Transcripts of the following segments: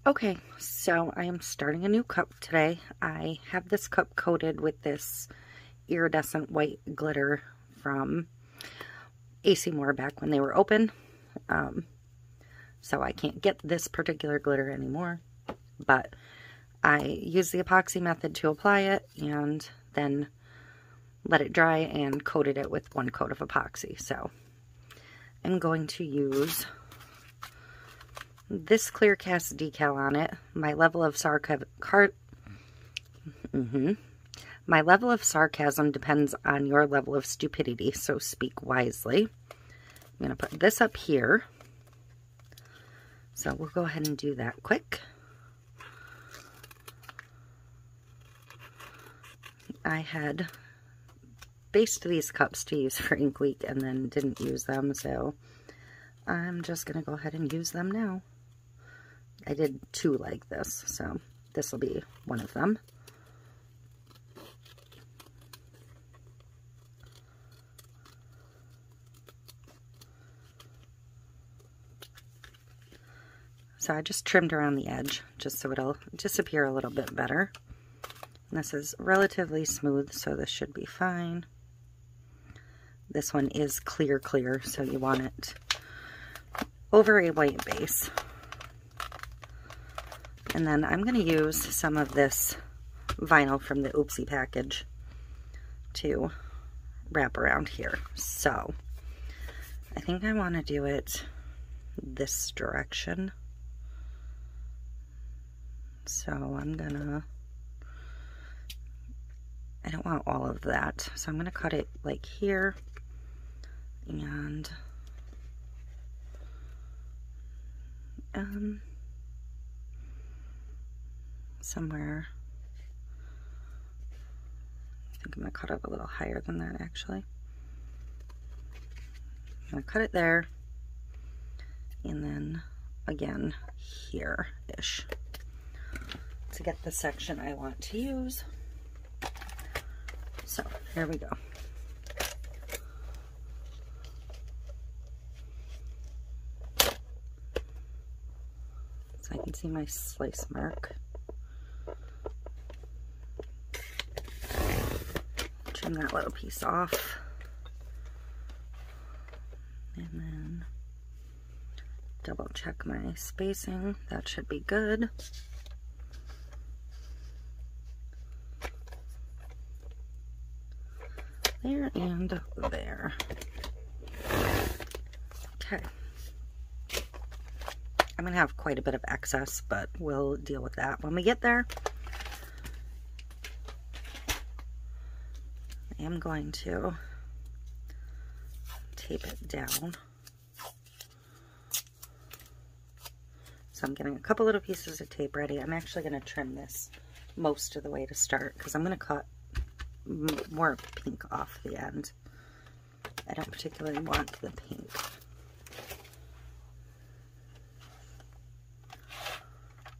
Okay, so I am starting a new cup today. I have this cup coated with this iridescent white glitter from AC Moore back when they were open. So I can't get this particular glitter anymore, but I use the epoxy method to apply it and then let it dry and coated it with one coat of epoxy. So I'm going to use this ClearCast decal on it. My level of sarcasm depends on your level of stupidity, so speak wisely. I'm going to put this up here. So we'll go ahead and do that quick. I had based these cups to use for ink week and then didn't use them, so I'm just going to go ahead and use them now. I did two like this, so this will be one of them. So I just trimmed around the edge just so it'll disappear a little bit better. And this is relatively smooth, so this should be fine. This one is clear, so you want it over a white base. And then I'm going to use some of this vinyl from the Oopsie package to wrap around here. So I think I want to do it this direction. So I'm gonna, I don't want all of that, so I'm gonna cut it like here and somewhere, I think I'm gonna cut it a little higher than that actually. I'm gonna cut it there and then again here-ish to get the section I want to use. So here we go. So I can see my slice mark. Trim that little piece off. And then double check my spacing. That should be good. There and there. Okay. I'm going to have quite a bit of excess, but we'll deal with that when we get there. I am going to tape it down. So I'm getting a couple little pieces of tape ready. I'm actually going to trim this most of the way to start because I'm going to cut more pink off the end. I don't particularly want the pink.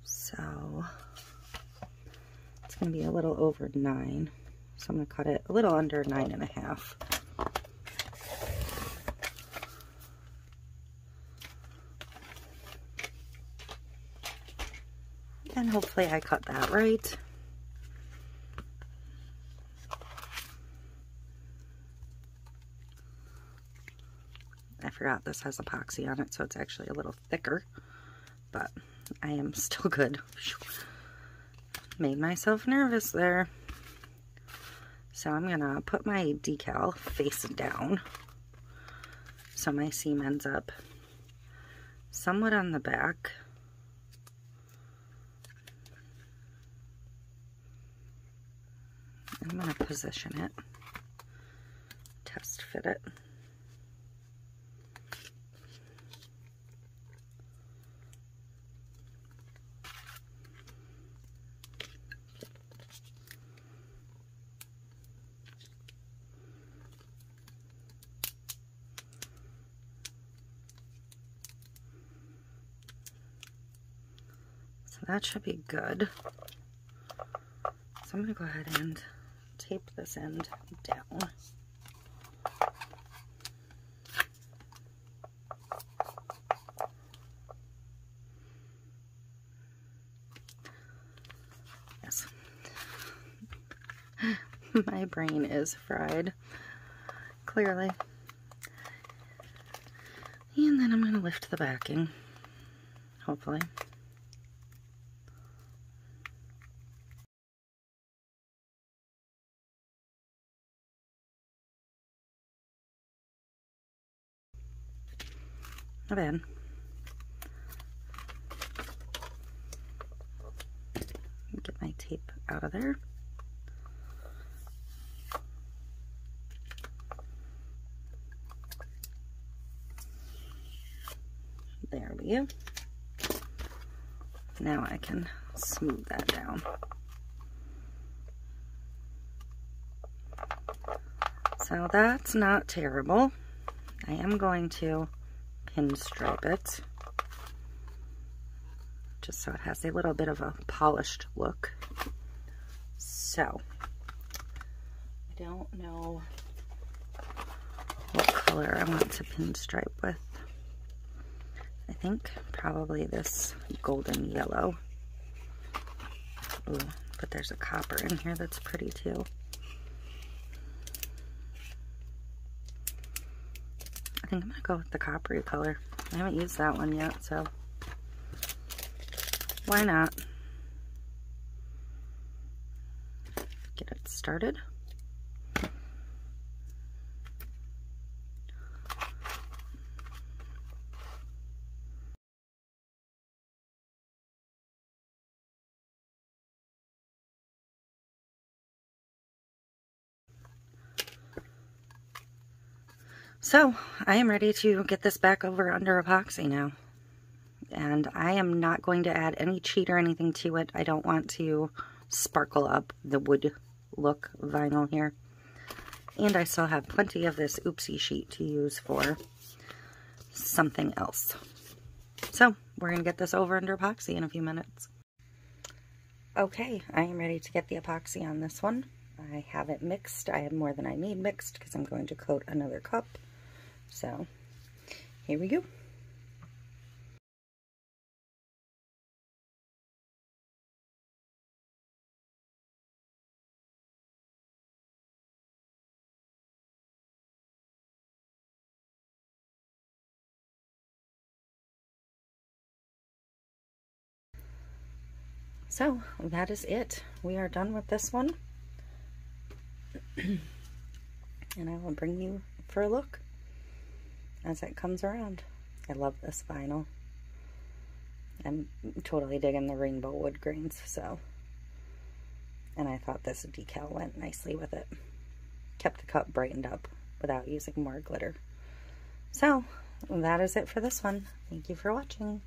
So it's going to be a little over 9. So I'm going to cut it a little under 9.5. And hopefully I cut that right. I forgot this has epoxy on it, so it's actually a little thicker, but I am still good. Made myself nervous there. So I'm gonna put my decal face down so my seam ends up somewhat on the back. I'm gonna position it, test fit it. That should be good. So I'm going to go ahead and tape this end down. Anyways, my brain is fried, clearly. And then I'm going to lift the backing, hopefully. Not bad. Get my tape out of there. There we go. Now I can smooth that down. So that's not terrible. I am going to pinstripe it, just so it has a little bit of a polished look. So, I don't know what color I want to pinstripe with. I think probably this golden yellow. Ooh, but there's a copper in here that's pretty too. I think I'm gonna go with the coppery color. I haven't used that one yet, so why not? Get it started. So, I am ready to get this back over under epoxy now. And I am not going to add any cheat or anything to it. I don't want to sparkle up the wood look vinyl here. And I still have plenty of this oopsie sheet to use for something else. So, we're going to get this over under epoxy in a few minutes. Okay, I am ready to get the epoxy on this one. I have it mixed. I have more than I need mixed because I'm going to coat another cup. So, here we go. So, that is it. We are done with this one. And I will bring you for a look as it comes around. I love this vinyl. I'm totally digging the rainbow wood grains, so. And I thought this decal went nicely with it. Kept the cup brightened up without using more glitter. So, that is it for this one. Thank you for watching.